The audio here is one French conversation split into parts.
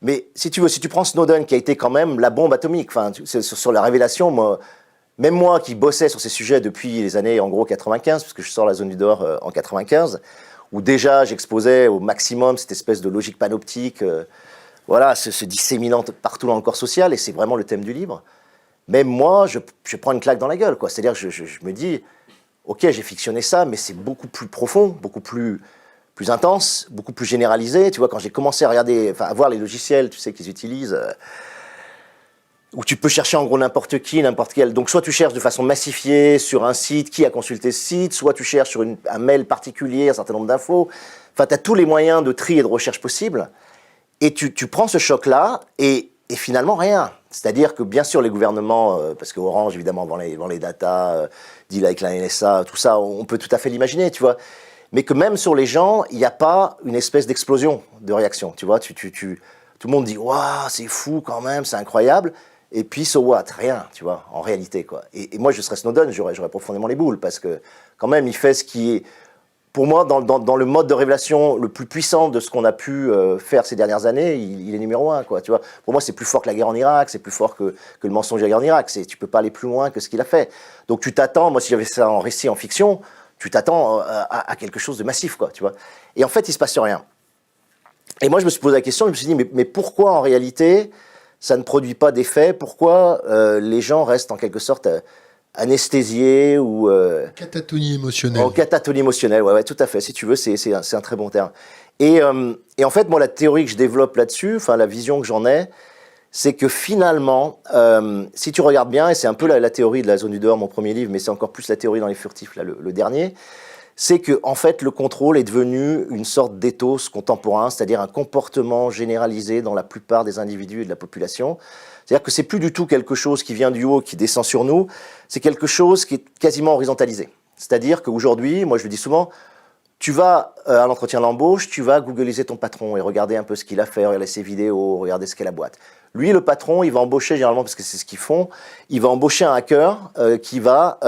Mais si tu veux, si tu prends Snowden, qui a été quand même la bombe atomique, enfin, sur la révélation, moi, même moi qui bossais sur ces sujets depuis les années, en gros, 95, parce que je sors la zone du dehors en 95, où déjà j'exposais au maximum cette espèce de logique panoptique, voilà, se disséminant partout dans le corps social, et c'est vraiment le thème du livre. Même moi, je prends une claque dans la gueule, quoi. C'est-à-dire que je me dis, ok, j'ai fictionné ça, mais c'est beaucoup plus profond, beaucoup plus intense, beaucoup plus généralisé. Tu vois, quand j'ai commencé à regarder, enfin, à voir les logiciels, tu sais, qu'ils utilisent, où tu peux chercher en gros n'importe qui, n'importe quel. Donc, soit tu cherches de façon massifiée sur un site, qui a consulté ce site, soit tu cherches sur un mail particulier, un certain nombre d'infos. Enfin, tu as tous les moyens de tri et de recherche possibles. Et tu prends ce choc-là et finalement rien. C'est-à-dire que bien sûr les gouvernements, parce que Orange évidemment vend les datas, deal avec la NSA, tout ça, on peut tout à fait l'imaginer, tu vois. Mais que même sur les gens, il n'y a pas une espèce d'explosion de réaction, tu vois. Tout le monde dit, waouh, c'est fou quand même, c'est incroyable. Et puis, so what, rien, tu vois, en réalité, quoi. Et moi, je serais Snowden, j'aurais profondément les boules, parce que quand même, il fait ce qui est, pour moi, dans le mode de révélation le plus puissant de ce qu'on a pu faire ces dernières années, il est numéro un, quoi, tu vois. Pour moi, c'est plus fort que la guerre en Irak, c'est plus fort que le mensonge de la guerre en Irak. Tu peux pas aller plus loin que ce qu'il a fait. Donc tu t'attends, moi si j'avais ça en récit, en fiction, tu t'attends à quelque chose de massif, quoi, tu vois. Et en fait, il se passe rien. Et moi, je me suis posé la question, je me suis dit, mais pourquoi en réalité, ça ne produit pas d'effet? Pourquoi les gens restent en quelque sorte anesthésiés ou... Catatonie émotionnelle. en catatonie émotionnelle, ouais, tout à fait. Si tu veux, c'est un très bon terme. Et en fait, moi, la théorie que je développe là-dessus, enfin, la vision que j'en ai, c'est que finalement, si tu regardes bien, et c'est un peu la théorie de la zone du dehors, mon premier livre, mais c'est encore plus la théorie dans les furtifs, là, le dernier, c'est que en fait, le contrôle est devenu une sorte d'éthos contemporain, c'est-à-dire un comportement généralisé dans la plupart des individus et de la population. C'est-à-dire que c'est plus du tout quelque chose qui vient du haut, qui descend sur nous, c'est quelque chose qui est quasiment horizontalisé. C'est-à-dire qu'aujourd'hui, moi je le dis souvent, tu vas à l'entretien d'embauche, tu vas googliser ton patron et regarder un peu ce qu'il a fait, regarder ses vidéos, regarder ce qu'est la boîte. Lui, le patron, il va embaucher généralement, parce que c'est ce qu'ils font, il va embaucher un hacker qui va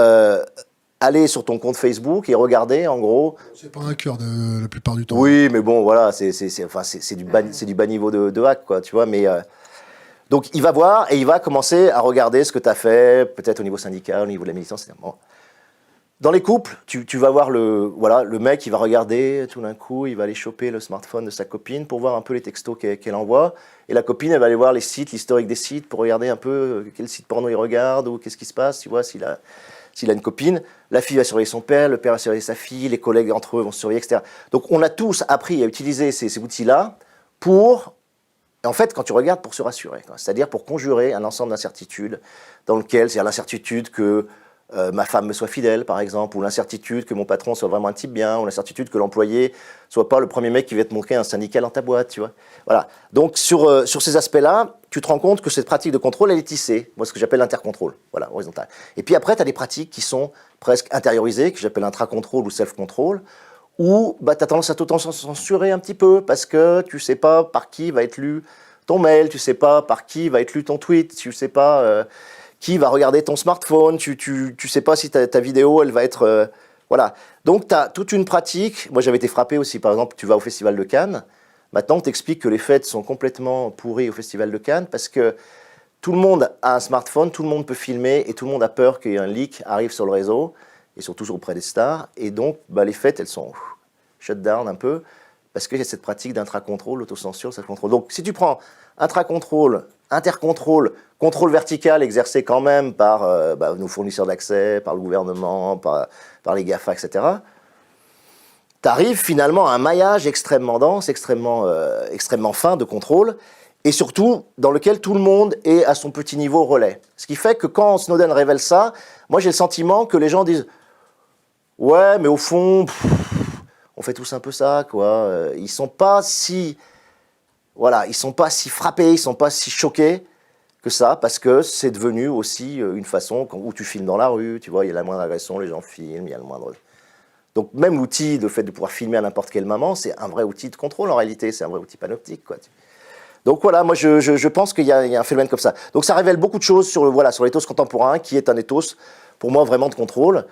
aller sur ton compte Facebook et regarder, en gros... C'est pas un cœur la plupart du temps. Oui, mais bon, voilà, c'est du bas niveau de hack, quoi, tu vois, mais... donc, il va voir et il va commencer à regarder ce que tu as fait, peut-être au niveau syndical, au niveau de la militance, etc. Bon. Dans les couples, tu vas voir le mec, il va regarder tout d'un coup, il va aller choper le smartphone de sa copine pour voir un peu les textos qu'elle envoie. Et la copine, elle va aller voir les sites, l'historique des sites, pour regarder un peu quel site porno il regarde ou qu'est-ce qui se passe, tu vois, s'il a une copine. La fille va surveiller son père, le père va surveiller sa fille, les collègues entre eux vont se surveiller, etc. Donc on a tous appris à utiliser ces outils-là pour... En fait, quand tu regardes, pour se rassurer, c'est-à-dire pour conjurer un ensemble d'incertitudes dans lequel, c'est-à-dire l'incertitude que ma femme me soit fidèle, par exemple, ou l'incertitude que mon patron soit vraiment un type bien, ou l'incertitude que l'employé soit pas le premier mec qui va te montrer un syndical dans ta boîte, tu vois. Voilà. Donc, sur ces aspects-là, tu te rends compte que cette pratique de contrôle, elle est tissée. Moi, ce que j'appelle l'intercontrôle. Voilà, horizontal. Et puis après, tu as des pratiques qui sont presque intériorisées, que j'appelle intracontrôle ou self-control, où bah, tu as tendance à t'auto-censurer un petit peu, parce que tu sais pas par qui va être lu ton mail, tu sais pas par qui va être lu ton tweet, tu sais pas... qui va regarder ton smartphone, tu sais pas si ta vidéo, elle va être... voilà. Donc, tu as toute une pratique. Moi, j'avais été frappé aussi, par exemple, tu vas au Festival de Cannes. Maintenant, on t'explique que les fêtes sont complètement pourries au Festival de Cannes parce que tout le monde a un smartphone, tout le monde peut filmer et tout le monde a peur qu'il y ait un leak arrive sur le réseau et surtout auprès des stars. Et donc, bah, les fêtes, elles sont shut down un peu parce qu'il y a cette pratique d'intracontrôle, l'autocensure, cette contrôle. Donc, si tu prends intracontrôle, intercontrôle, contrôle vertical exercé quand même par nos fournisseurs d'accès, par le gouvernement, par les GAFA, etc., tu arrives finalement à un maillage extrêmement dense, extrêmement fin de contrôle, et surtout dans lequel tout le monde est à son petit niveau relais. Ce qui fait que quand Snowden révèle ça, moi j'ai le sentiment que les gens disent « Ouais, mais au fond, on fait tous un peu ça, quoi. » Ils sont pas si... Voilà, ils sont pas si frappés, ils sont pas si choqués que ça, parce que c'est devenu aussi une façon où tu filmes dans la rue, tu vois, il y a la moindre agression, les gens filment, il y a le moindre... Donc même l'outil, le fait de pouvoir filmer à n'importe quel moment, c'est un vrai outil de contrôle en réalité, c'est un vrai outil panoptique, quoi. Donc voilà, moi je pense qu'il y a un phénomène comme ça. Donc ça révèle beaucoup de choses sur l'éthos contemporain, qui est un éthos, pour moi, vraiment de contrôle.